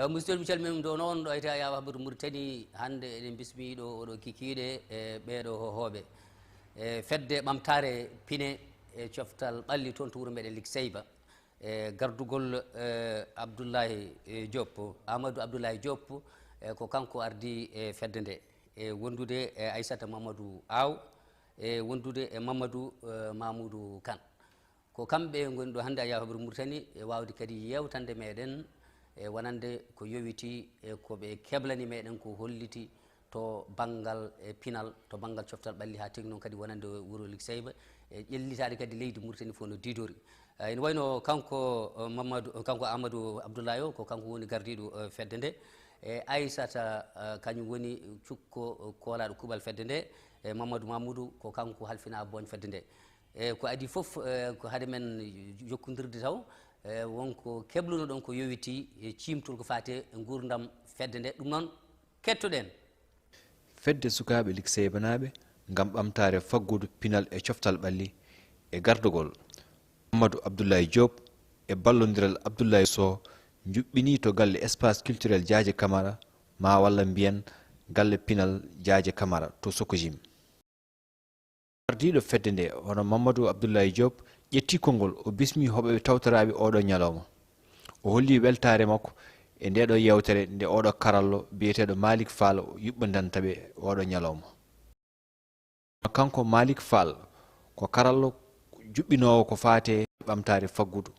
musidɗo mi calminum ɗo noon ɗo ete yawa haɓatu Mauritanie hande eɗen bismiɗo oɗo kikiɗe e ɓeɗo hohoɓe fedde ɓamtare Piné e coftal ɓalli toon to wuuro meɗen Lig Seyba e gardugol Abdoulaye Diop Amadou Abdoulaye Diop ko kanko ardi e fedde nde e wondude e Aissata Mamadou Aw e wondude e Mamadou Mamoudou Kane ko kamɓe goni ɗo hannde a yawa haɓatu Mauritanie e wawde kadi yewtande meɗen e wonande ko yowiti e koɓe keblani meɗen ko holliti to banggal e pinal to banggal coftal ɓalli ha tegui noon kadi wonande wuuro Lig Seyba e ƴellitade kadi leydi Mauritanie fof no didori ene wayno kanko Amadou Abdoulaye o ko kanko woni gardiɗo fedde nde e Aissata kañum woni cukko kolaɗo kuuɓal fedde nde e Mamadou Mamoudou ko kanko halfina boñ fedde nde e ko adi foof ko haade men jokkodirde taw wonko kebluno ɗon ko yowiti e cimtol ko fate e gurdam fedde nde ɗum noon kettoɗen fedde sukaɓe Lig Seyba naɓe gam ɓamtare faggudu pinal e coftal ɓalli e gardugol Amadou Abdoulaye Diop e ballodiral Abdoulaye Sow juɓɓini to galle espace culturel Diadje Camara ma walla mbiyen galle pinal Diadje Camara to Sokojim ardiɗo fedde nde hono Mamadou Abdoulaye Diop ƴetti konngol o bismi hoɓe tawtoraɓe oɗo ñalawma o holli weltare makko e ndeɗo yewtere nde oɗo karallo biyeteɗo Malick Fall yuɓɓandantaɓe oɗo ñalawma kanko Malick Fall ko karallo juɓɓinowo ko fate ɓamtare faggudu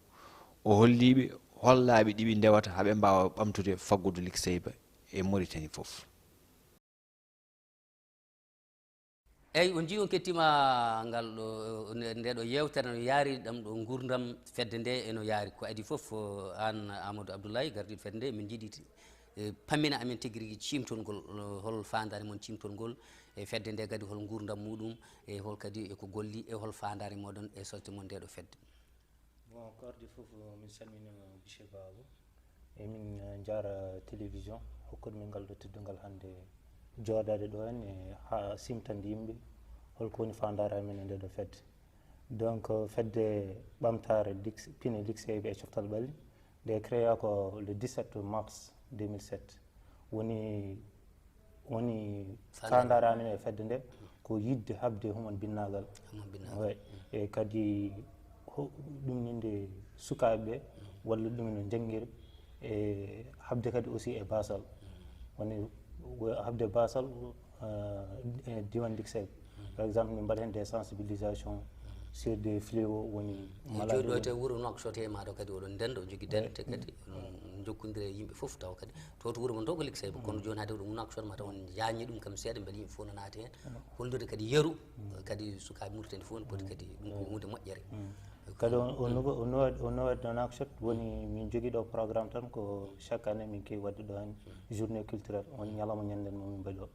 o holliɓe hollaɓe ɗiɓi ndewata haaɓe mbawa ɓamtude faggudu Lig Seyba e Mauritanie foof eyyi on jii on kettima ngal ɗo ndeɗo yewtere no yaari ɗam ɗo gurdam fedde nde eno yaari ko adi foof an Amadou Abdoulaye gardiɗo fedde nde min jiiɗi pammina amen tigui rigui cimtol ngol hol fandare moon cimtol ngol e fedde nde kadi hol gurdam muɗum e hol kadi eko golli e hol fandare moɗon e solte moon ndeɗo fedde bon ko ardi foof min salmina Biché Babou e min jara télévision hokkude min ngal ɗo teddugal hande jooɗade ɗo hen e ha simtande yimɓe holko woni fandare amen e ndeɗo fedde donc fedde ɓamtare Piné Lig Seyba e coftal ɓalli nde créa ko le 17 mars 2007 woni fandare amen e fedde nde ko yidde habde humon binnagal way e kadi ɗumninde sukaɓeɓe walla ɗumino jangguiri e habde kadi aussi e basal woni habde basal e diwan Lig Seyba par exemple min mbaɗa hen des sensibilisation sur des fléaux woni malade joni ɗo te wuuro Nouakchott e maɗo kadi oɗon ndenda o jogui dente kadi jokkodiri e yimɓe foof taw kadi to wuuro mon to ko Lig Seyba kono joni hade ɗum Nouakchott mataw on jañi ɗum kam seeɗa beele yimɓe fof no naati hen hollude kadi yeeru kadi sukaɓe Mauritanie fof ne poti kadi ɗum ko hunde moƴƴere kadi o nowat ɗo Nouakchott woni min jogui ɗo programme tan ko chaque année min kewi wadde ɗo hen journée culturelle on ñalawma ñanden momin mbaɗi o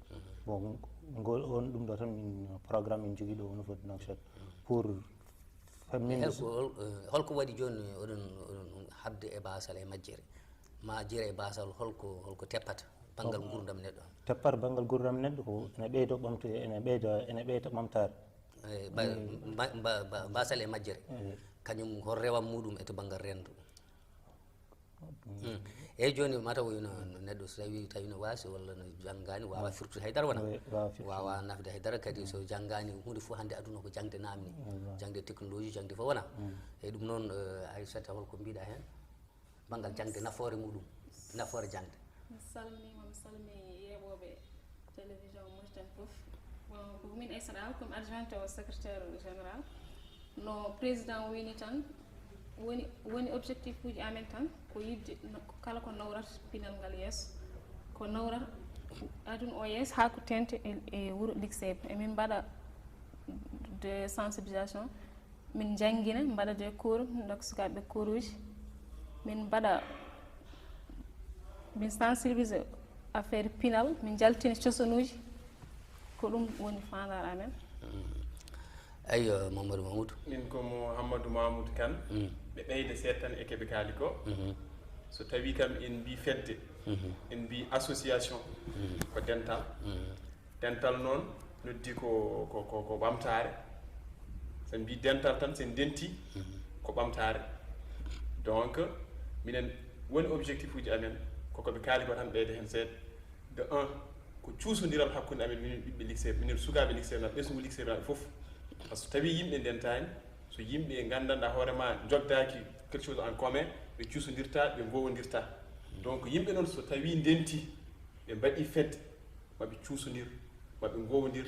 bon ngol on ɗum ɗo tan min programme min jogui ɗo au niveau de Nouakchott pour famminde holko waɗi joni oɗon habde e basal e majjere e basal holko teppata banggal gurdam neɗɗo teppata banggal gurdam neɗɗo ko ene ɓeydo ɓamtude ene ɓeyda ɓamtare basal e majjere kañum hol rewam muɗum e to banggal rendo eyyi joni mataw no neɗɗo so tawi no waasi walla no janggani wawa firtude haydara wona wawa nafde haydara kadi so janggani hunde foof hande aduna ko jangde namni jangde technologie jangde fof wona eyyi ɗum noon Aissata holko mbiɗa hen banggal jangde nafoore muɗum nafoore jangde mi salmi yeɓoɓe télévision Mauritanie foof ko min Aissata Aw comme adjointe au secrétaire général no président wini tan woni objectif uji amen tan ko yidde kala ko nawrata pinal ngal yeeso ko nawrata aduna o yeeso ha ko tengte e wuuro Lig Seyba emin mbaɗa de sensibilisation min jangguina mbaɗa de cours dokka sukaɓeɓe cours uji min sensibilise affaire pinal min jaltina cosanuji ko ɗum woni fandare amen eyyo Mamadou Mamoudou min ko Mouhamadou Mamoudou Kane ɓe ɓeyde seeɗa tan e keɓe kaali ko so tawi kam en mbi fedde en mbi association ko dental noon noddi ko ɓamtare sen mbi dental tan sen denti ko ɓamtare donc minen woni objectif uji amen koko ɓe kaali ko tan ɓeyde heen seeɗa de 1 ko cuusodiral hakkunde amen minen ɓiɓɓe lycée minen sukaaɓe lycée naɓe ɓesgu lycée naɓe fof par ce que tawi yimɓe ndentani so yimɓe gandanɗa hoorema jogdaki quelque chose en commun ɓe cuusodirta ɓe gowodirta donc yimɓe noon so tawi ndenti ɓe mbaɗi fedde maɓe cuusodir maɓe gowodir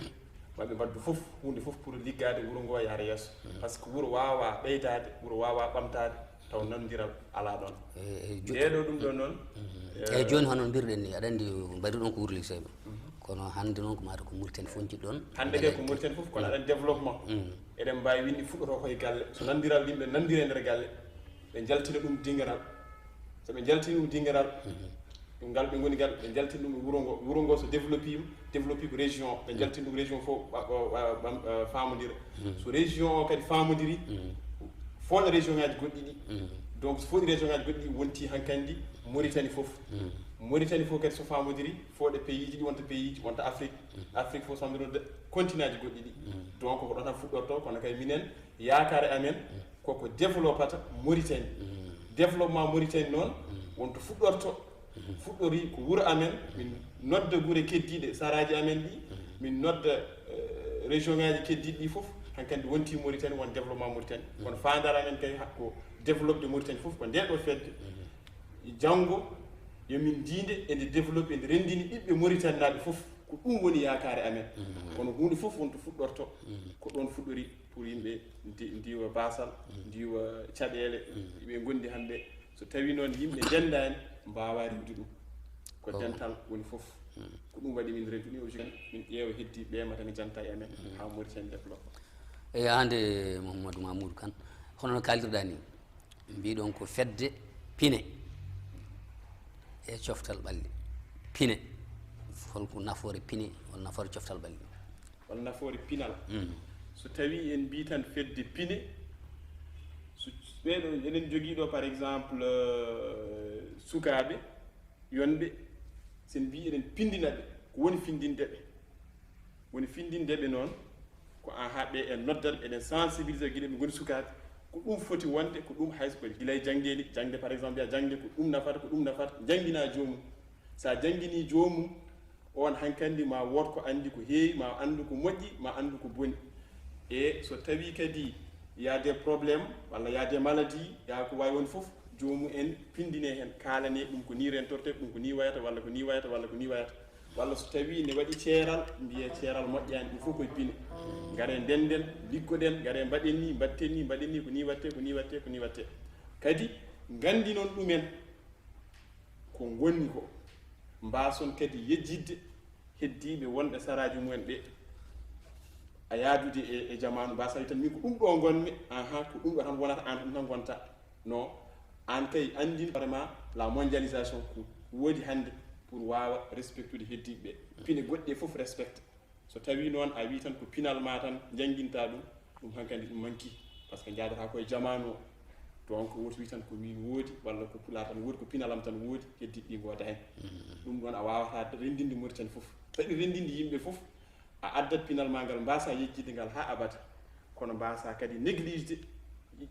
maɓe mbaddu fof hunde fof pour liggade wuro ngo yaara yeeso par ce que wuro wawa ɓeydade wuro wawa ɓamtade taw nanodiral ala ɗon ndeɗo ɗum ɗo noon eyyi joni hono mbirɗen ni aɗa andi mbaɗi ɗon ko wuuro lycée ɓe kono hande noon ko mata ko Mauritanie fof jiɗɗon hande kay ko Mauritanie fof kono aɗan développement eɗen mbawi windi fuɗɗoto koye galle so nandiral yimɓe nandiri e nder galle ɓe jaltina ɗum dingueral so ɓe jaltini ɗum dingueral ɗum ngal ɓe goni gal ɓe jaltini ɗum wuro ngo so développima développé ko région ɓe jaltini ɗum région fof famodira so région o kadi famodiri fooɗa région ngaji goɗɗi ɗi donc so fooɗi région ngaji goɗɗi ɗi wonti hankkandi Mauritanie fof Mauritanie fof kadi so famodiri fooɗe pays ji ɗi wonta pays ji wonta Afrique fof so famodiri continent ji goɗɗi ɗi donc ko ɗon tan fuɗɗorto kono kay minen yakare amen koko développata Mauritanie développement Mauritanie noon wonto fuɗɗorto fuɗɗori ko wuro amen min nodda guure keddiɗe saraji amen ɗi min nodda région ngaji keddiɗi ɗi fof hankkandi wonti Mauritanie won développement Mauritanie kono fandare amen kay ko développé Mauritanie fof ko ndeɗo fedde janggo yomin ndinde ende développé ende rendini ɓiɓɓe Mauritanie naɓe fof ko ɗum woni yakare amen kono hunde fof wonto fuɗɗorto ko ɗon fuɗɗori pour yimɓe ndiwa basal ndiwa caɗele ɓe gondi hande so tawi noon yimɓe ndendani mbawa rewde ɗum ko dental woni fof ko ɗum waɗi min rentu ni aussi min ƴeewa heddi ɓeema tan janta e amen ha Mauritanie développe eyi hande Mouhamadou Mamoudou Kane hono no kaldirɗa ni mbiɗon ko fedde pine e coftal ɓalli pine holko nafoore pine walla nafoore coftal ɓalli walla nafoore pinal so tawi en mbi tan fedde pine so ɓeɗo eɗen joguiɗo par exemple sukaɓe yonɓe sen mbi eɗen pindinaɓe ko woni findindeɓe woni findindeɓe noon ko en haɓe en noddat eɗen sensibilisé guiɗe ɓe goni sukaɓe ko ɗum foti wonde ko ɗum hayso ko guilay jangdeli jangde par exemple ya jangde ko ɗum nafata jangguina jomum sa jangguini jomum on hankkandi ma wood ko andi ko heewi ma andu ko moƴƴi ma andu ko boni e so tawi kadi ya des problémes walla ya des maladies ya ko wawi won foof jomum en pindine hen kalane ɗum ko ni rentorte ɗum ko ni wayata walla ko ni wayata walla ko ni wayata walla so tawi ne waɗi ceeral mbiye ceeral moƴƴani ɗum fof koye pine gare ndenden liggoɗen gare mbaɗen ni mbatten ni mbaɗen ni ko ni watte ko ni watte ko ni watte kadi gandi noon ɗumen ko gonni ko mbason kadi yejjidde heddiɓe wonɓe saraji mumen ɓe a yaadude e jamanu mbasa wi tan min ko ɗum ɗo gonmi ko ɗum ɗo tan wonata an ɗum tan gonta non an kay andin vraiment la mondialisation ko woodi hande pour wawa respectude heddiɓe ɓe pine goɗɗe fof respecte so tawi noon a wi tan ko pinal ma tan jangguinta ɗum hankkandi ɗum manki par ce que jaadata koye jamanu o donc woto wi tan ko min woodi walla ko pula tan woodi ko pinalam tan woodi heddiɓe ɗi goota hen ɗum ɗon a wawata rendinde Mauritanie fof taɗi rendinde yimɓe fof a addat pinal ma ngal mbasa yejjide ngal ha abada kono mbasa kadi négligé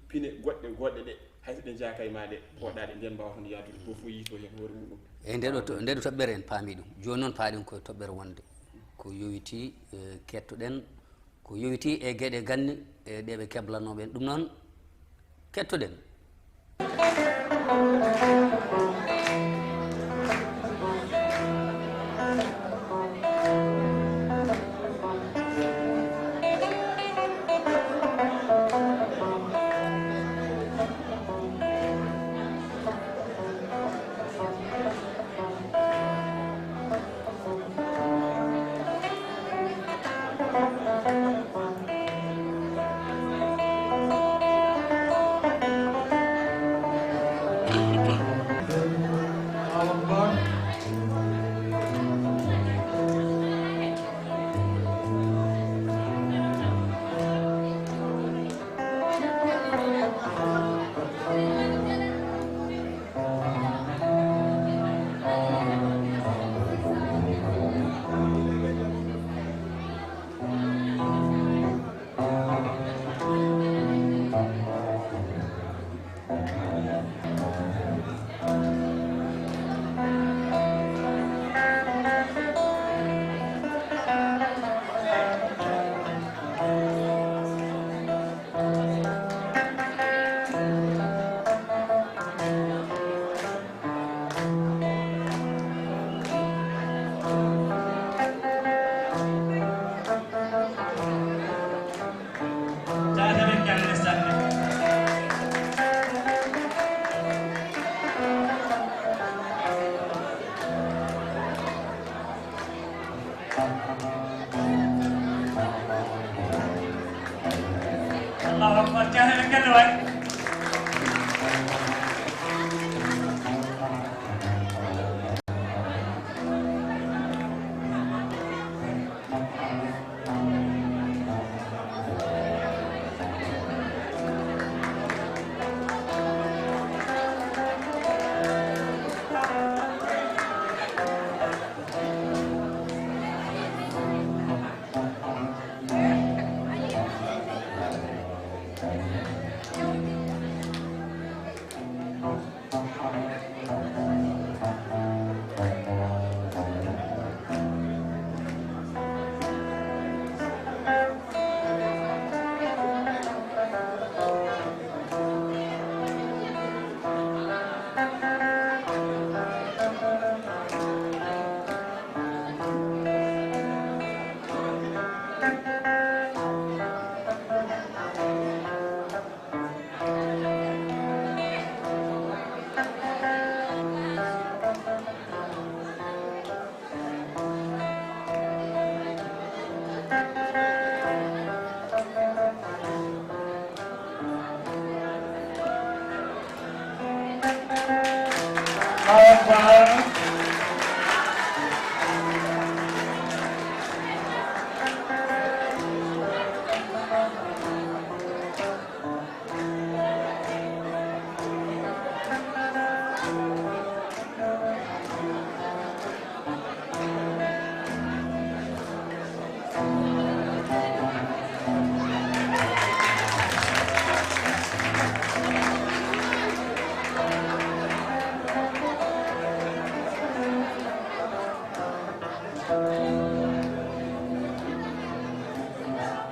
pine goɗɗe ɗe hayso ɗe jaaka e ma ɗe poɗaɗe nden mbawa tan yaadude fof fo yiito hen hoore muɗum eyyi ndeɗo toɓɓere en paami ɗum joni noon paaɗen koye toɓɓere wonde ko yowiti kettoɗen ko yowiti e gueɗe ganne e ɗeɓe keblanoɓen ɗum noon kettoɗen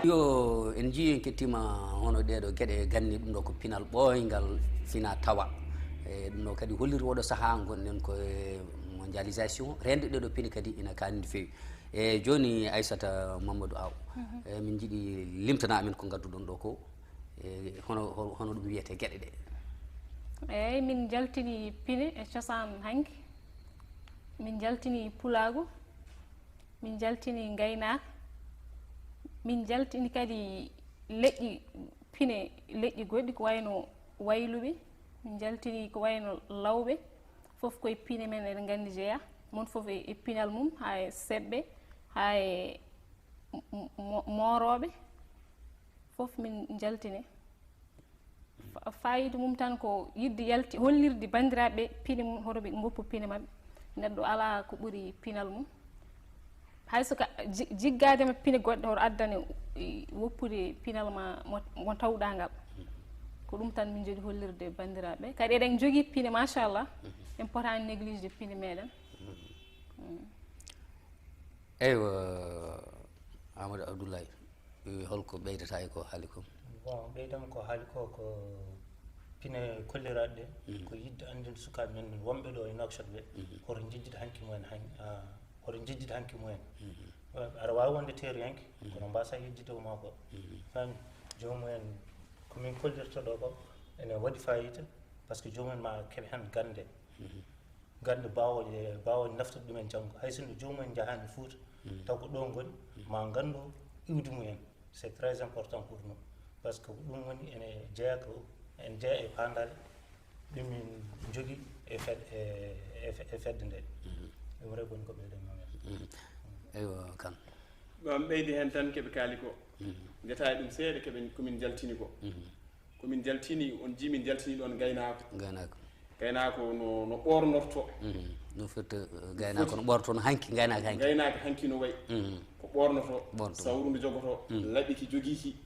yo en jii en kettima hono ɗeɗo gueɗe ganni ɗum ɗo ko pinal ɓoyngal fina tawa e ɗum ɗo kadi holliri oɗo saaha gonɗen koye mondialisation rende ɗeɗo pini kadi ina kanni fewi e joni Aissata Mamadou Aw min jiiɗi limtana amen ko gadduɗon ɗo ko e hono ɗum wiyete gueɗe ɗe. eyyi min jaltini pine e cosaan hanki, min jaltini pulagu, min jaltini gaynaka, min jaltini kadi leƴƴi pine leƴƴi goɗɗi ko wayno wayluɓe, min jaltini ko wayno lawɓe, foof koye pine men eɗen gandi jeeya mon foof e pinal mum, ha e seɓɓe, ha e moroɓe foof min jaltini. Fayida mum tan ko yidde yalti hollirde bandiraɓe pine mum hoto ɓe goppu pine mabɓe, neɗɗo ala ko ɓuuri pinal mum, hayso ka jiggadema pine goɗɗe hoto addane woppude pinal ma mo tawɗa ngal, ko ɗum tan min jogui hollirde bandiraɓe. Kadi eɗen jogui pine machallah, en potani néglige pine meɗen. eywa Amadou Abdoulaye holko ɓeydata e ko haali ko? bon ɓeydam ko haali ko pine kolliraɗe ɗe ko yidde andinde sukaɓe men wonɓe ɗo e Nouakchott ɓe hoto jejjide hanki mumen hoto jejjide hanki mumen aɗa wawi wonde teeri yanke kono mbasa yejjide ma ko fami jomumen komin kollirta ɗo ko ene waɗi fayida par ce que jomumen ma keeɓe hen gande gande bawol naftude ɗumen janggo hay sinno jomumen jahani Fouta taw ko ɗo goni ma gandu iwdi mumen, c'est très important pour nous par ce que ɗum woni ene jeeya ko en jeeya e pandare ɗum min jogui e fedde nde ɗum rek woni ko ɓeyden mamen. eywa kan ɗon ɓeydi hen tan keɓe kaali ko gueta ɗum seeɗa komin jaltini ko komin jaltini on ji min jaltini ɗon gaynako no ɓornorto no foti gaynako no ɓorto no hanki gaynaka hanki no wayi ko ɓornoto sawru ndu jogoto laaɓi ki jogui ki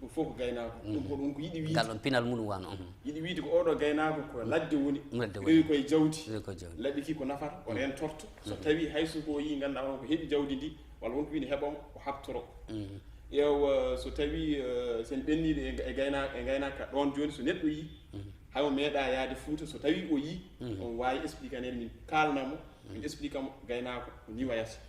ɗum fof ko gaynako ɗum ko yiɗi wiide ngal ɗon pinal mum wano yiɗi wiide ko oɗo gaynako ko ladde woni rewi koye jawdi laaɓi ki ko nafata o ren torto so tawi hayso ko yi ganduɗa on ko heeɓi jawdi ndi walla wonko wiide heɓomo o habtoro ƴeew so tawi sen ɓenniɗo e gaynaka ɗon joni so neɗɗo yi haymo meeɗa yaade Fouta so tawi o yi on wawi expliquer min kalnamo min explique mo gaynako ko ni wayata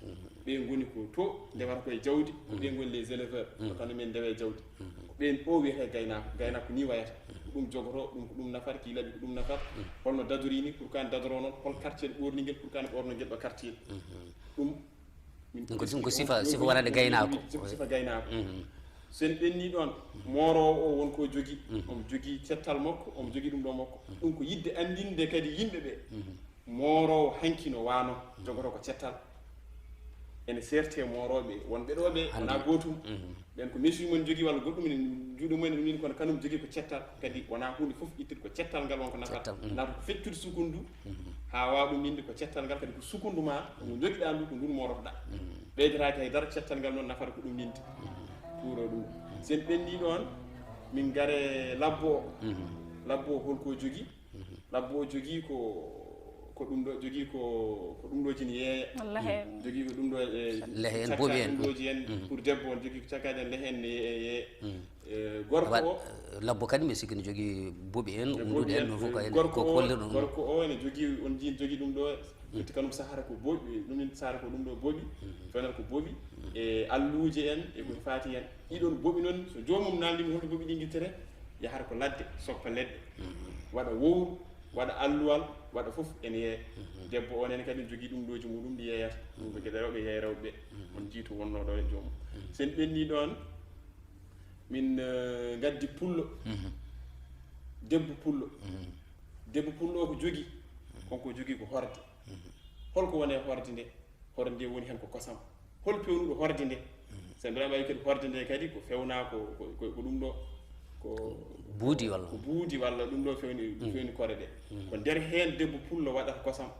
ɓe goni ko to ndewata koye jawdi ko ɓe goni les éleveurs ko tan min ndewe jawdi ko ɓen o wiyete gaynako ko ni wayata ko ɗum jogoto ɗum ko ɗum nafata ki laaɓi ko ɗum nafata holno dadori ni pour kane dadoro noon hol quartier ɓorni guel pour kane ɓorno guel ɗo quartier ɗum ko sifa waɗade gaynako sifa gaynako sen ɓenni ɗon morowo o wonko jogui omo jogui cettal makko omo jogui ɗum ɗo makko ɗum ko yidde andinde kadi yimɓe ɓe morowo hanki no wano jogoto ko cettal ene serte moroɓe wonɓe ɗo ɓe wona gotum ɓen ko messure mon jogui walla goɗɗum ene juuɗo mumen ɗum ni kono kanum jogui ko cettal kadi wona hunde foof ittude ko cettal ngal wonko nafata nata ko feccude sukundu ha wawa ɗum inde ko cettal ngal kadi ko sukundu ma no joguiɗa ndu ko ndun morotoɗa ɓeydatake haydara cettal ngal noon nafata ko ɗum ninde tuuro ɗum sen ɓenni ɗon min gare labbo o holko jogui labbo o jogui ko ɗum ɗo jogui ko ɗum ɗoji ne yeeya jogui ko ɗum ɗo lehe en boɓi en ɗum ɗoji en pour debbo on jogui ko cakkaji en lehe en ne yeeya gorko o labbo kadi mi sikki ne jogui boɓi en umduɗe en no fof ko kollirɗo gorko o ene jogui on jii jogui ɗum ɗo ƴetti kanum sahara ko boɓi ɗumin sahara ko ɗum ɗo boɓi fenata ko boɓi e alluje en e ko faati hen ɗiɗon boɓi noon so jomum nandimi holto boɓi ɗi guittere yahata ko ladde soppa leɗɗe waɗa wowru waɗa alluwal waɗa foof ene yeeya debbo on en kadi jogui ɗum ɗoji muɗum ɗi yeeyata ɗum ko gueɗe rewɓe yeeya rewɓe on jiitu wonno ɗo e joomum sen ɓenni ɗon min gaddi pullo debbo pullo o ko jogui konko jogui ko horde holko woni e horde nde horde nde woni hen ko kosam hol pewnuɗo horde nde so mbiɗa wawi kadi horde nde kadi ko fewna ko ɗum ɗo ko buudi walla ko buudi walla ɗum ɗo fewni kore ɗe ko nder hen debbo pullo waɗata kosam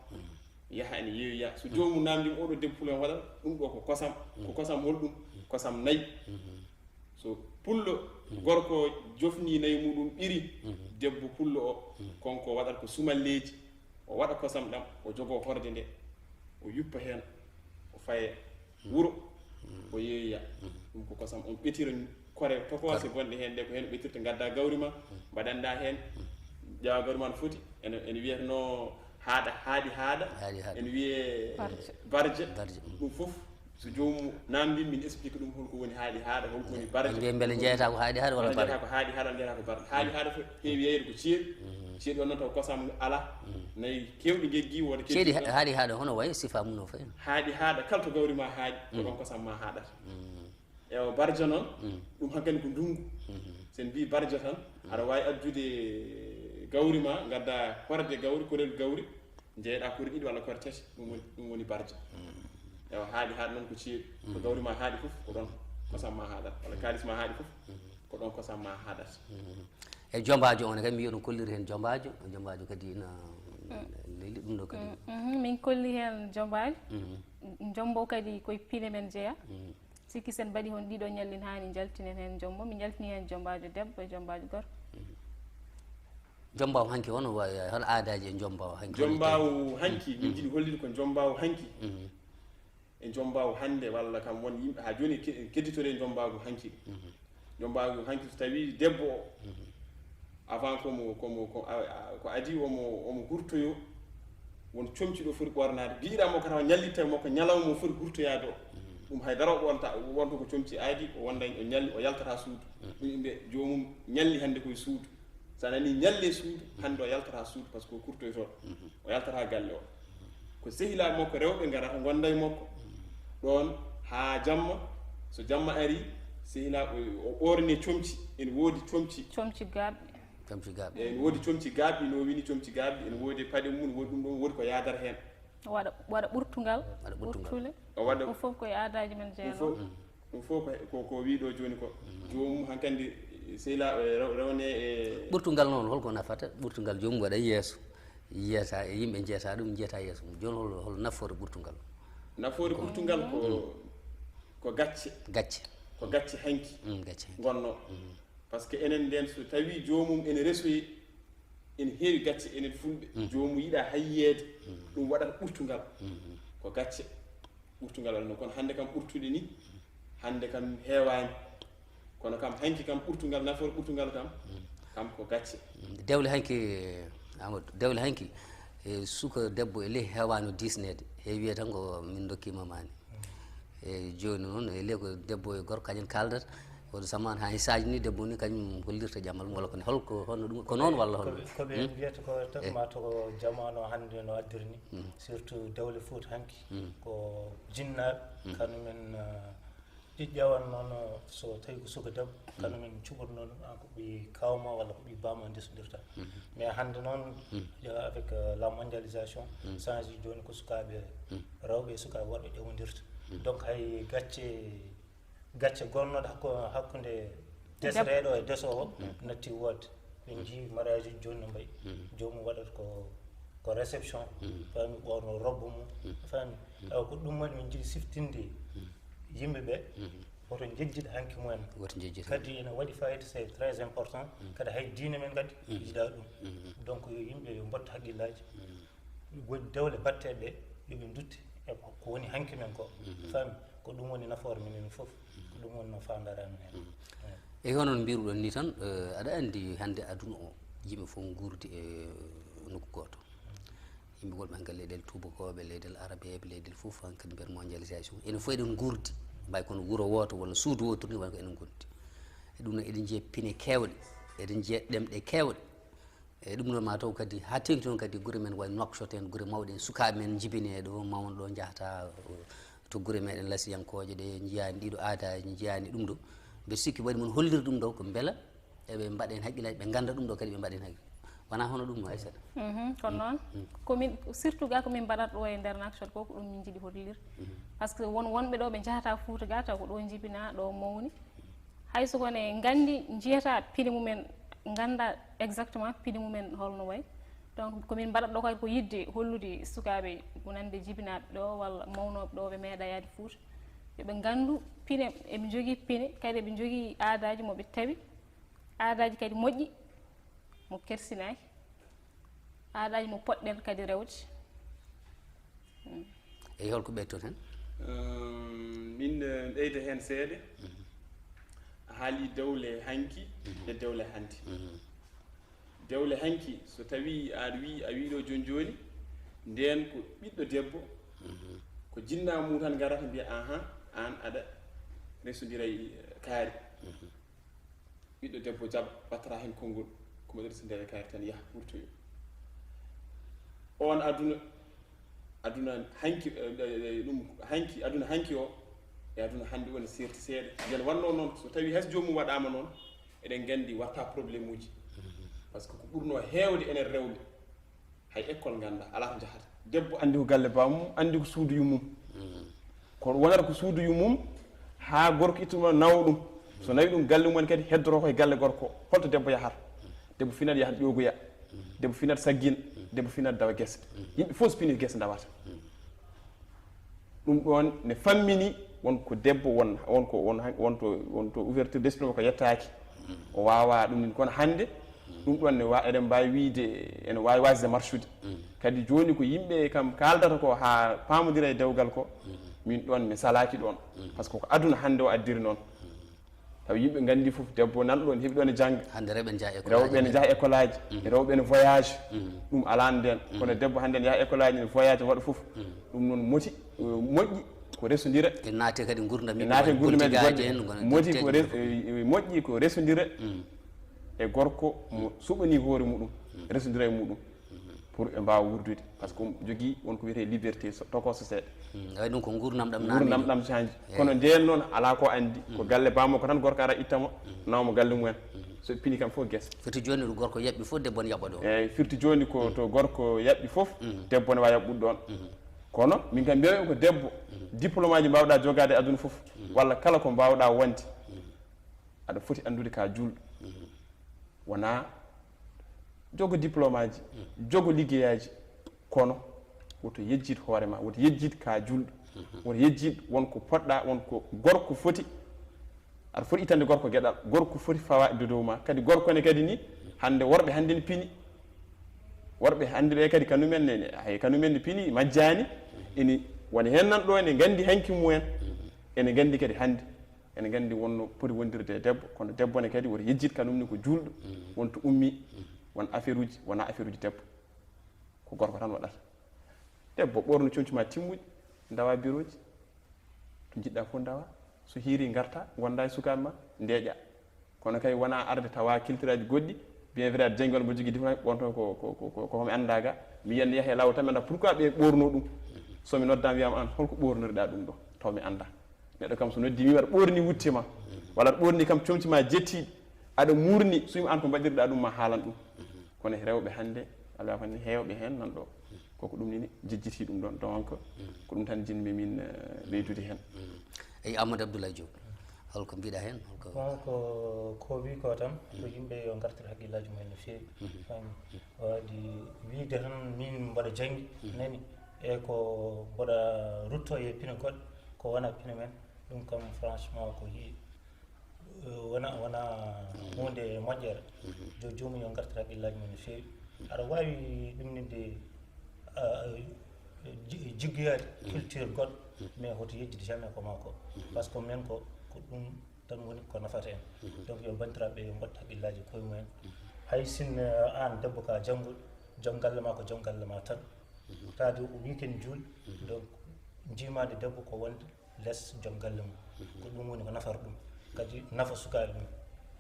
yaha ene yeeyoya so jomum namdima oɗo debbo pullo en waɗata ɗum ɗo ko kosam holɗum kosam nayyi so pullo gorko jofni nayyi muɗum ɓiri debbo pullo o konko waɗata ko sumalleji o waɗa kosam ɗam o jogo horde nde o yuppa hen o faye wuro o yeeyoya ɗum ko kosam on ɓetira kore tokose gonɗe hen ɗe ko hen ɓetirta gadda gawri ma mbaɗanda hen ƴeewa gawri ma no foti ene wiyatno haaɗi haaɗa ene wiye barje ɗum foof so jomum namdin min explique ɗum holko woni haaɗi haaɗa holko woni barje mbiye beele jeeyata ko haaɗi haaɗa walla jeeyata ko haaɗi haaɗa jeeyata ko barje haaɗi haaɗa fof heewi yeyde ko ceeɗi on noon taw kosam ala nayi kewɗi geggi wode ceeɗi haaɗi haaɗa hono wayi sifa mum no fayi haaɗi haaɗa kala to gawri ma haaɗi ko ɗon kosam ma haaɗata ewa barja noon ɗum hankkadi ko ndungu sen mbi barja tan aɗa wawi addude gawri ma gadda horde gawri korel gawri jeeɗa kori ɗiɗi walla kori tati ɗum woni barja ewa haaɗi haaɗa noon ko ceeɗi ko gawri ma haaɗi fof ko ɗon kosam ma haaɗata walla kalis ma haaɗi fof ko ɗon kosam ma haaɗata e jombajo on kadi mi wiya ɗum kolliri hen jombajo kadi na leydi ɗum ɗo kadi min kolli hen jombajo jombo kadi koye piine men jeeya sikki sen mbaɗi hon ɗiɗo ñallin hani jaltinen hen jombo mi jaltini hen jombajo debbo e jombajo gorko jombaw hanki hono wawi hol aadaji e jombaw hanki jombaw hanki min jiiɗi hollide ko jombaw hanki e jombaw hande walla kam won yimɓe ha joni kedditore e jombagu hanki jombagu hanki so tawi debbo o avant ko adi omo hurtoyo won comci ɗo foti ɓornade mbiɗamo ko tawa ñallitta makko ñalawma mo foti hurtoyade o ɗum haydara o wonta ko comci aadi o wonda o ñalli o yaltata suudu ɗum yimɓe jomum ñalli hande koye suudu sa nani ñalle suudu hande o yaltata suudu par ce que o kurtoytoɗo o yaltata galle o ko sehilaɓe makko rewɓe garata gonda e makko ɗon ha jamma so jamma ari sehilaɓe o ɓorne comci ene woodi comci gaaɓe ene woodi comci gaaɓi no wini comci gaaɓi ene woodi paɗe mum woodi ɗum ɗon woodi ko yadata hen waɗa ɓurtugal ɓurtule o waɗa ɗum fof koye aadaji men jeeno ɗum fof ko wiiɗo joni ko jomum hankkandi sehilaɓe rewne e ɓurtugal noon holko nafata ɓurtugal jomum waɗa yeeso yiyata e yimɓe jeeta ɗum jeeta yeeso mum joni hol nafoore ɓurtugal ɓurtugal ko gacce ko gacce hanki gonno par ce que enen nden so tawi jomum ene resoyi ene heewi gacce enen fulɓe jomum yiiɗa hayyede ɗum waɗata ɓurtugal ko gacce ɓurtugal waɗano kono hande kam ɓurtude ni hande kam heewani kono kam hanki kam ɓurtugal nafoore ɓurtugal kam ko gacce dewle hanki Amadou dewle hanki e suka debbo e ley heewano disnede heewi tan ko min dokkimamani e joni noon e ley ko debbo e gorko kañum kaldata oɗo zaman ha hisaji ni debbo ni kañum hollirta jammal mum walla kone holko hono ɗum ko noon walla hono koɓe mbiyata ko tagma to ko jamanu hande no addiri ni surtout dewle foot hanki ko jinnaɓe kañumen ƴeƴƴawan noon so tawi ko suka debbo kañumen cuɓat noon ko ɓi kawma walla ko ɓi bama ndesodirta mais hande noon avec la mondialisation change joni ko sukaɓe rewɓe e sukaɓe worɓe ƴewodirta donc hay gacce gonnoɗo hakkude desreɗo e desowo natti wodde ɓe jii mariage uji joni no mbayi jomum waɗata ko réception fami ɓorno robbe mum fami tawa ko ɗum waɗi min jiiɗi siftinde yimɓeɓe woto jejjiɗ hanki mumen kadi ene waɗi fayida c'est très important kadi hay diine men kadi jiiɗa ɗum donc yimɓe yo mbatta haqqillaji woodi dewle batteɗe ɗe yoɓe dutti e ko woni hanki men ko fami ko ɗum woni nafoore minen fof ko ɗum woni no fandare amen hen e honon mbiruɗon ni tan aɗa andi hande aduna o yimɓe fof guurdi e nokku goto yimɓe wonɓe hankadi leyɗele tubakoɓe leyɗele arabeɓe leyɗele fof hankadi nder mondialisation ene fof eɗen guurdi mbay kono wuuro woto walla suudu wotour ni wona ko enen gondi e ɗum noon eɗen jiiya pine kewɗe eɗen jiiya ɗemɗe kewɗe e ɗum noon mataw kadi ha tengti noon kadi guure men way nokshot en guure mawɗe en sukaɓe men jibine ɗo mawno ɗo jahata to guure meɗen lasiyankoje ɗe jiyani ɗiɗo aadaji jiyani ɗum ɗo mbeɗa sikki waɗi moon holliri ɗum ɗo ko beela eɓe mbaɗen haqqillaji ɓe ganda ɗum ɗo kadi ɓe mbaɗen haqqille wona hono ɗum no aissata kono noon komin surtout ga komin mbaɗat ɗo e nder Nouakchott ko ɗum min jiiɗi hollirde par ce que wonɓe ɗo ɓe jahata Fouta ga taw ko ɗo jibina ɗo mawni hayso kone gandi jiyata piine mumen ganda exactement piine mumen holno way donc komin mbaɗat ɗo kay ko yidde hollude sukaɓe wonande jibinaɓe ɗo walla mawnoɓe ɗo ɓe meeɗa yaade Fouta yoɓe gandu piine eɓe jogui piine kadi eɓe jogui aadaji moɓe tawi aadaji kadi moƴƴi mo kersinaki aadaji mo poɗɗen kadi rewde eyi holko ɓeyton hen min ɓeyda hen seeɗa a haali dewle hanki e dewle hande dewle hanki so tawi aɗa wi a wiɗo joni nden ko ɓiɗɗo debbo ko jinnamu tan garata mbiya ahan an aɗa resodira e kaari ɓiɗɗo debbo jaɓa wattata hen konngol komo resodira e kaari tan yaha ɓurtoyo on aduna hanki ɗum hanki aduna hanki o e aduna hande woni serti seeɗa nden wanno noon so tawi has jomum waɗama noon eɗen gandi watta probléme uji par ce que ko ɓurno heewde enen rewɓe hay école ganda ala to jahata debbo andi ko galle bamum andi ko suudu yummum kono wonata ko suudu yummum ha gorko ittuma nawa ɗum so nawi ɗum galle mum kadi heddoro koye galle gorko holto debbo yahata debbo finat yahat ƴogoya debbo finat saggina debbo finat dawa guesa yimɓe fof so pini guesa dawata ɗum ɗon ne fammini wonko debbo wonto ouverture d'esprit ko yettaki o wawa ɗum ni kono hande ɗum ɗon ne eɗen mbawi wiide ene wawi wasde marchude kadi joni ko yimɓe kam kaldata ko ha pamodira e dewgal ko min ɗon mi salaki ɗon par ce que ko aduna hande o addiri noon taw yimɓe gandi foof debbo nanɗo ɗon heeɓi ɗon e jangga hande rewɓe ne jaaha école aji rewɓe ne voyage ɗum alano nden kono debbo hande ne yaaha école aji ne voyage waɗa foof ɗum noon moti moƴƴi ko resodira naate kadi gurdam naate gurdam moti ko moƴƴi ko resodira e gorko mo suɓani hoore muɗum resodira e muɗum pour ɓe mbawa wurdude par ce que jogui wonko wiyete liberté tokoso seeɗa way ɗum ko gurdam ɗam change kono nden noon ala ko andi ko galle bammo ko tan gorko ara ittamo nawmo galle mumen so pini kam fof guesa firti joni ɗo gorko yaɓɓi fof debbo ne yaɓa ɗo eyyi firti joni ko to gorko yaɓɓi fof debbo ne wawi yaɓɓude ɗon kono min kam mbiyami ko debbo diplôme aji mbawɗa jogade aduna fof walla kala ko mbawɗa wonde aɗa foti andude ka julɗo wona jogo diplôme aji jogo liggeyaji kono woto yejjid hoorema woto yejjid ka julɗo woto yejjid wonko poɗɗa wonko gorko foti aɗa foti ittande gorko gueɗal gorko foti fawade dow ma kadi gorko ne kadi ni hande worɓe hande ne pini worɓe hande ɓe kadi kanumen ne pini majjani ene woni hen nan ɗo ene gandi hanki mumen ene gandi kadi hande ene gandi wonno poti wondirde e debbo kono debbo ne kadi woto yejjid kanum ni ko julɗo wonto ummi won affaire uji wona affaire uji debbo ko gorko tan waɗata debbo ɓorno coñcuma timmuɗi dawa bureau ji to jiɗɗa fof dawa so hiiri garta gonda e sukaɓe ma ndeeƴa kono kay wona arde tawa culture aji goɗɗi bien vrai aɗa janggi on mbo jogui diplôme ɓonton komi anda ga mi yiyande yaahe law tan mi anda pourquoi ɓe ɓorno ɗum somi nodda wiyama an holko ɓornoriɗa ɗum ɗo taw mi anda neɗɗo kam so noddi mi aɗa ɓorni wuttima walla aɗa ɓorni kam comcima jettiɗi aɗa murni so wimi an ko mbaɗirɗa ɗum ma haalan ɗum kono rewɓe hande ala fanni hewɓe hen nan ɗo koko ɗum nini jejjiti ɗum ɗon donc ko ɗum tan jinmi min ɓeydude hen eyi Amadou Abdoulaye Diop holko mbiɗa hen ko wi ko tan ko yimɓe yo gartir haqqillaji mumen no feewi fami waɗi wiide tan min mbaɗa janggi nani e ko mbaɗa rutto e pine goɗɗe ko wona pine men ɗum kam franchement ko yi wona hunde moƴƴere jomum yo gartir haqqillaji mumen no feewi aɗa wawi ɗumninde jiggoyade culture goɗɗo mais hoto yejjide jamais ko makko par ce que men ko ɗum tan woni ko nafata en donc yo bandiraɓe yo mbatta haqqillaji koye mumen hay sinno an debbo ka janggoɗo joom galle ma ko joom galle ma tan tawde o weekend juulɗo donc jimade debbo ko wonde less joom galle mum ko ɗum woni ko nafata ɗum kadi nafa sukaɓe mum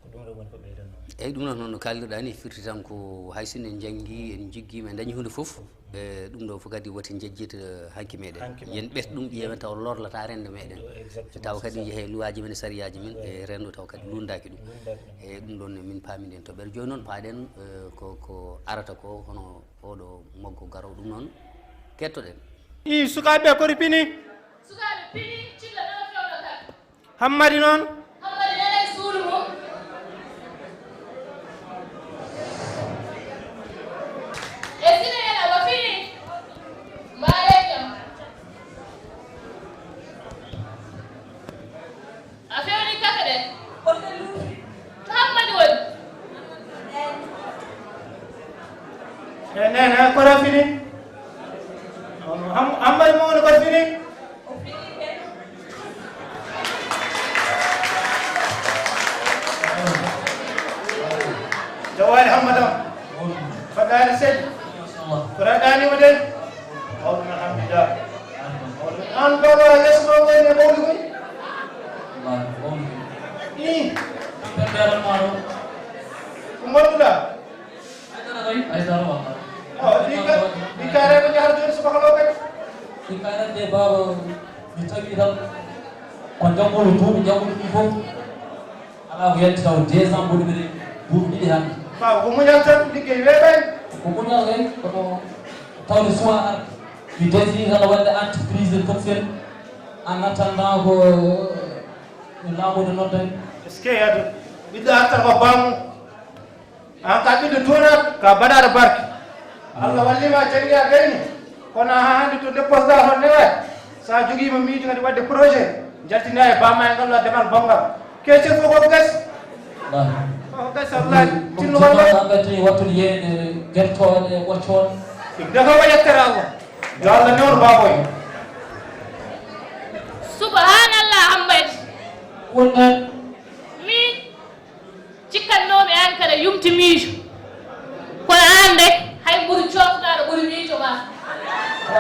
ko ɗum ɗo woni ko ɓeydanno eyyi ɗum noon no kalliɗa ni firti tan ko hay sinno en janggui en jigguima en dañi hunde foof ɗum ɗo fof kadi wote jejjita hanki meɗen yen ɓet ɗum ƴeewen taw lorlata rende meɗen so taw kadi jeehe luwaji men e sariyaji men e rendo taw kadi lundaki ɗum e ɗum ɗon min paamiɗen toɓɓere joni noon paaɗen ko arata ko hono oɗo moggo garowo ɗum noon kettoɗen i sukaɓe kori pini sukaɓe pini cilla nana fewno kan hammadi noon hammadi nana e suudu mum e sine en awa fini mbaɗen jam a fewni kafe ɗe to hammadi woni e nene kora fini hammadi mo woni kodi fini jawali hammadam faɗɗani seeɗi koraɗanima den mawɗum alhamdulillah an ɗoɗo yesso ɗo woni e mawɗi koy i ko gonɗuɗa ɗi kareɓe jahata joni subaka ɗo kadi ɗi karande baba mi tawi tan ko jangol duuɓi jangol ɗi fof ala ko yetti taw 2 ans mboɗi mbiɗe duuɓi ɗiɗi hande bawa ko muñal tan liggey weeɓani ko muñal hen kono tawde suwa arde mi désiri tan wadde entreprise coxel en attendant ko laamude noddani est ce que yado ɓiɗɗo artal ko bamum an ka ɓiɗɗo tonat ka baɗaɗo barke allah wallima janggi a gayni kono ha hande to déposda toon newat sa joguima miijo kadi wadde projet jaltina e bamma e ngallo demal bongal keccel fof koko gasi koko gasi sallaji tinnogal ɗum ɓettani wattude yeeyde guertoɗe ɓoccone dafa waƴattere allah yo allah newno baboy subhanallah hammadi wonɗen min cikkannomi an kada yumti miijo kono an de hay ɓuri coftaɗo ɓuri miijo ma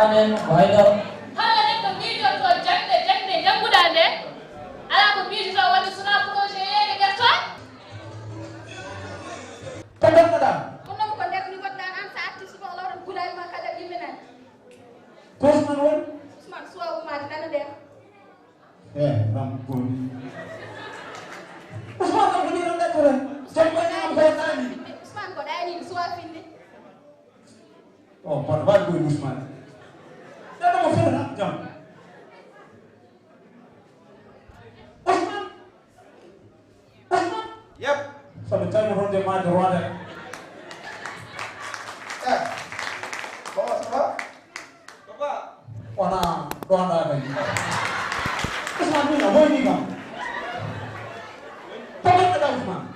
anen ko haydara halla neɗɗo miijoto jangde jangguɗa nde ala ko miijoto wadde sona projet yeeyde guertoɗe ko gonɗoɗa konomo ko nder ni goɗɗan an sa arti suba lawran gulayi ma kala yimɓenen ko Ousmane woni Ousmane suwa umade nana nder ram goni Ousmane kam ko ni ɗon ɗaɓɓore jamɓanima ko ɗani Ousmane ko ɗanini suwa finde o kono waɗi koye Ousmane ɗaɗamo fewna jam Ousmane yep soɓe tawi ronde made ronde wona ɗonɗa kadi Ousmane min a woyni kam ko gonɗoɗa Ousmane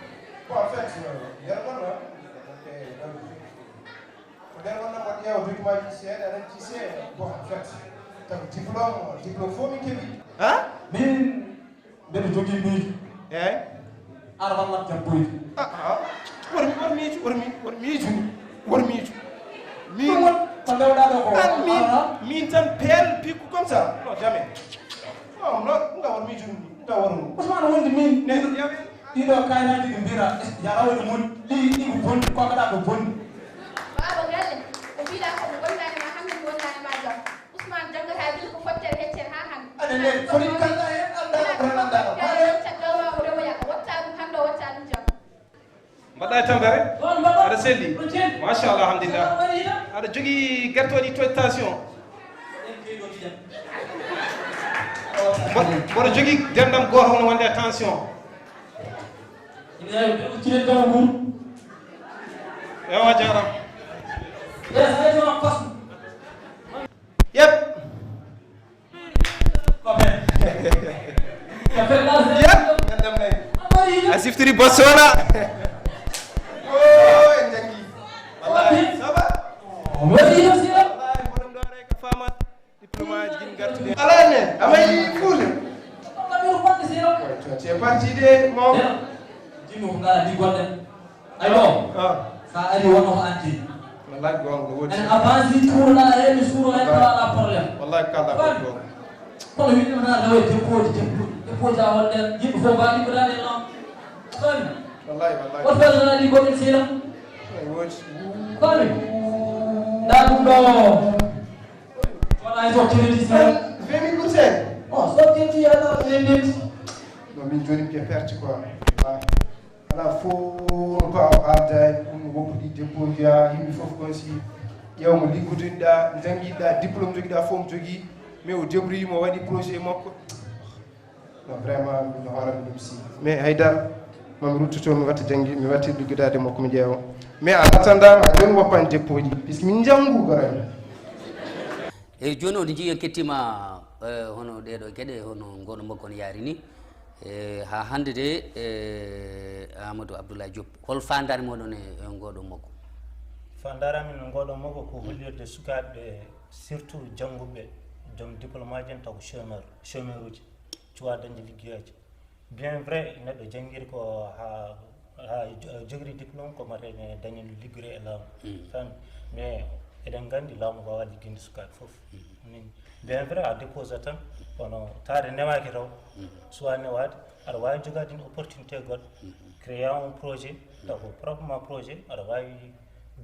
Bon, en fait, diplôme fof min keeɓi min mbeɗa jogui miijo eyyi ara wallat jam boyde wor miijo min ko ndewɗa ɗo ko min tan peel pikku comme ça non jamais non ɗum ga wor miijo ɗum ga wor Ousmane wonde min ne ɗiɗo kaynaji ɗi mbira yarawde mon ɗi ko bonni kokoɗa ko bonni baba galle ko mbiɗa komo wonnanima hande mi wonnanima jam Ousmane janggata billa ko fottere heccere ha hande aɗa nden foti kalɗa hen andaɗa kono andaɗa caggalma o remoya ko watta ɗum hande o watta ɗum jam mbaɗɗa e tampere aɗa selli machallah alhamdulillah aɗa jogui guertoɗi totation mboɗo jogui dendam goto hono wonde tension cine jaw ngur ewa jaram hayno pas yep gandam nayi a siftiri bossona o en janggi wallahi saba waɗi no sira wallahi mboɗom ɗo aray ko famat diplôme aji ɗin gartude ala ne amayi fuude ɗaɓiro wadde sira tu es parti de mon jimmi ko ngara ndi gonɗen ayo sa ari wonno ko anti wallahi gonga wodi en avance tuurɗa reɓe suuro hen tawaɗa probléme wallahi kalɗa ko gonga kono yimɓe mana nawe deppoji a wonɗen yimɓe fof mbaɗi ko daɗe noon fami wallahi wallahi won feltanaaɗi goɗɗen seeɗa woodi komi nda ɗum ɗo waɗa so télédisme 20% o so tetti aɗa ndendenti non min joni mbiye perte quoi ala fo on pa o haalda ɗum woppuɗi dépôt jiya yimɓe fof kon si ƴewmo liggotoɗiɗa jangguiɗa diplôme joguiɗa fof mo jogui mais o débrouille mo waɗi projet makko non vraiment no hoorami ɗum si mais haydara mami ruttoto mi watta janggi mi watti liggodade makko mi ƴeewa mais en attendant ha joni woppani dépôt ji puisque min janggu garani eyyi joni oɗo jiiya kettima hono ɗeɗo gueɗe hono gono makko no yaari ni ha hande de Amadou Abdoulaye Diop hol fandare moɗon e ngoɗo makko fandare amin no ngoɗo makko ko hollirde sukaɓeɓe surtout jangguɓe joom diplôme aji en taw ko chômeur uji cuwa dañde liggueyaji bien vrai neɗɗo janguiri ko ha jogori diplôme ko matene dañen liggore e laamu fami mais eɗen gandi laamu ko wawa ligginde sukaɓe foof bien vrai a dépose tan kono taade newaki taw suwa newade aɗa wawi jogade une opportunité goɗɗo créer un projet taw ko proprement projet aɗa wawi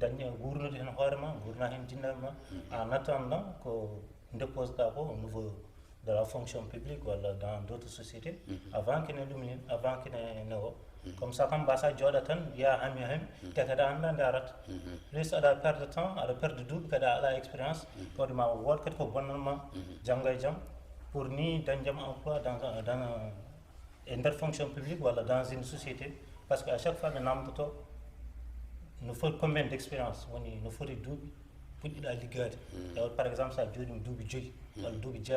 dañe gurnude hen hoore ma gurna hen jinnaɓe ma en attendant ko dépose ɗa ko au niveau de la fonction publique walla dans d' autres sociétés avant kene ɗumini avant kene newo comme ça kam mbasa jooɗa tan wiya hami te kadi a anda nde arata plus aɗa perde temps aɗa perde duuɓi kadi a ala expérience kawde ma wood kadi ko bonnanma janggo e jaam pour ni dañjam emploi dans e nder fonction publique walla dans une société par ce que à chaque fois ɓe namdoto no foti combien d' expérience woni no foti duuɓi puɗɗiɗa liggade tawat par exemple sa jooɗimi duuɓi 5 walla duuɓi 6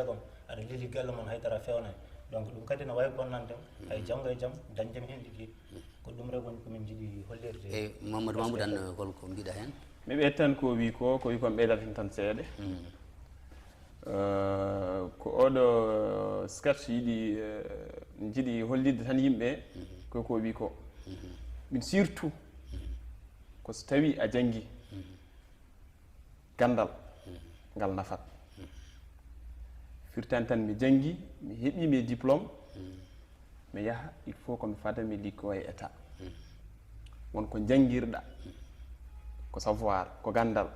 aɗa leli galle mon haydara fewnani donc ɗum kadi ne wawi bonnandem hay janggo e jaam dañdem hen ligguey ko ɗum rek woni komin jiiɗi hollirde e Mamadou Mamoudou an holko mbiɗa hen mi ɓeyat tan ko wi ko wi kon ɓeydata hen tan seeɗa ko oɗo sketch yiiɗi jiiɗi hollirde tan yimɓe koko wi ko min surtout ko so tawi a janggui gandal ngal nafat firtani tan mi janggui mi heeɓi mes diplôme mi yaaha il faut komi fada mi liggo e état wonko janguirɗa ko savoir ko gandal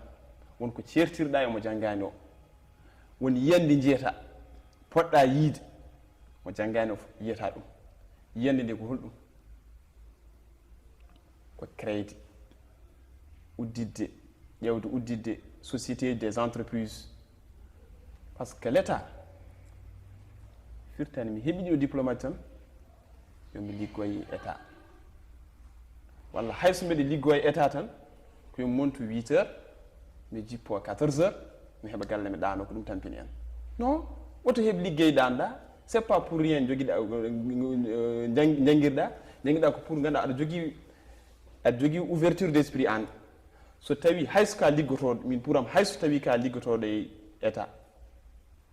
wonko certirɗa emo janggani o woni yiyande jiyata poɗɗa yiide mo janggani o yiyata ɗum yiyande nde ko holɗum ko crédit uddidde ƴewde uddidde société des entreprises par ce que l' état firtani mi heeɓi ɗo diplôme tan yomi liggoye état walla hayso mbiɗa liggoye état tan ko yomi montu 8 heures mi jippo 14 heures mi heeɓa galle mi ɗano ko ɗum tampini en non oto heeɓ liggey ɗanɗa c' est pas pour rien joguiɗa janguirɗa ko pour ganduɗa aɗa jogui ouverture d' esprit an so tawi hayso ka liggotoɗo min ɓuuram hayso tawi ka liggotoɗo e état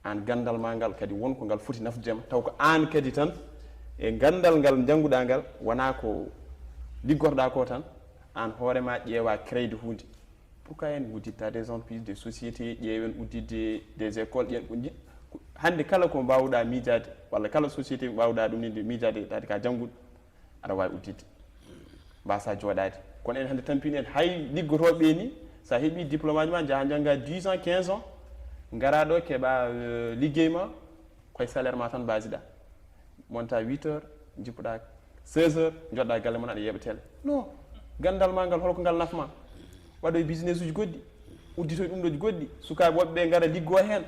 an gandal ma ngal kadi wonko ngal foti nafdema taw ko an kadi tan e gandal ngal jannguɗa ngal wona ko liggorɗa ko tan an hoorema ƴeewa crédit hunde pourquoi en udditta des entreprises des sociétés ƴeewen uddidde des écoles ƴen ko jiɗ hande kala ko mbawɗa miijade walla kala société mbawɗa ɗum ninde miijade tawde ka jannguɗo aɗa wawi uddidde mbasa jooɗade kono en hande tampini en hay liggotoɓe ni sa heeɓi diplôme aji ma jaaha jangga 10 ans 15 ans gara ɗo keeɓa liggey ma koye salaire ma tan basiɗa monta 8 heures jippoɗa 16 heures joɗɗa galle mon aɗa yeɓetele non gandal ma ngal holko ngal nafma waɗoye business uji goɗɗi udditoye ɗum ɗoji goɗɗi sukaɓe woɓɓeɓe gara liggo hen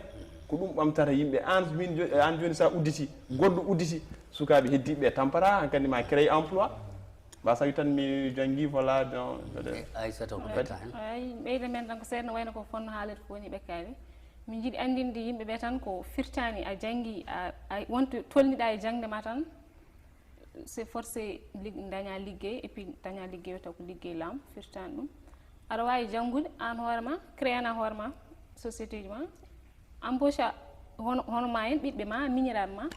ko ɗum ɓamtata yimɓe an joni sa udditi goɗɗo udditi sukaɓe heddiɓe tampata hankkandi ma créé emploi mbasa wi tan mi janggui voilà dans Aissata ko ɓetta hen ay ɓeyde men tan ko seeɗa no wayno ko fonno haalede ko woni ɓekkani min jiiɗi andinde yimɓeɓe tan ko firtani a janggui a wonto tolniɗa e jangde ma tan c'est forcé daña liggey et puis daña liggey taw ko liggey laamu firtani ɗum aɗa wawi janggude an hoorema créana hoorema société ji ma embauche hono ma en ɓiɓɓe ma miñiraɓe ma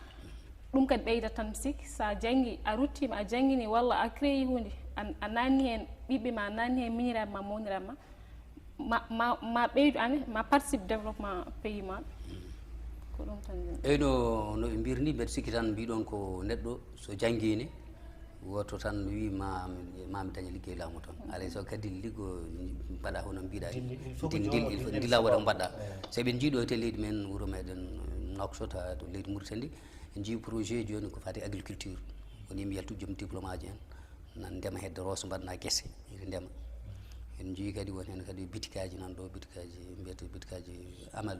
ɗum kadi ɓeydat tan sikki sa janggui a ruttima a janggini walla a créé hunde a nanni hen ɓiɓɓe ma a nanni hen miñiraɓe ma mawniraɓe ma ɓeydu ane ma participe développement pays ma ko ɗum tan eyyi no ɓe mbiri ni mbeɗa sikki tan mbiɗon ko neɗɗo so janggini woto tan wi mami daña liggey laamu toon alay so kadi liggo mbaɗa hono mbiɗa dilla waɗa mbaɗɗa so ɓe jiiɗo te leydi men wuro meɗen noksota to leydi Mauritanie en jii projet joni ko fati agriculture woni yimɓe yaltu joom diplôme aji en nan ndema hedde roso mbaɗana guesse ene ndema en jii kadi won hen kadi bitikaji nan ɗo bitikaji mbiyete bitikaji amal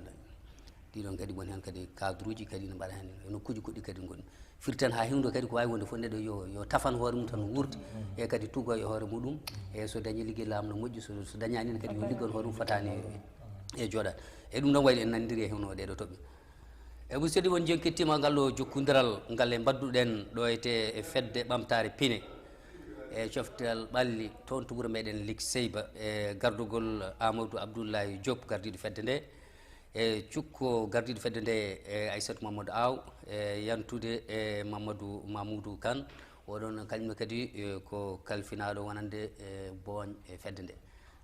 ɗiɗon kadi won hen kadi cadre uji kadi ne mbaɗa hen e nokkuji goɗɗi kadi gonɗi firtan ha hewdo kadi ko wawi wonde fof neɗɗo yo tafan hoore mum tan wurta e kadi tugo e hoore muɗum e so dañi liggey laamu no moƴƴi so dañani kadi yo liggon hoore mum fotani e jooɗade e ɗum ɗon wayli en nandiri e hewno ɗeɗo toɓɓe e musidɗo won jenkittima ngal ɗo jokkodiral ngal e mbadduɗen ɗo e fedde ɓamtare Piné e coftal ɓalli toon to wuuro meɗen Lig Seyba e gardugol Amadou Abdoulaye Diop gardiɗo fedde nde e cukko gardiɗo fedde nde e Aissatou Mamadou Aw e yantude e Mamadou Kane oɗon kañum kadi ko kalfinaɗo wonande e Bogne e fedde nde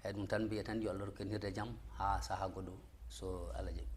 e ɗum tan mbiya tan yo Allah rokkenirde jaam ha saaha goɗɗo so Allah jaaɓi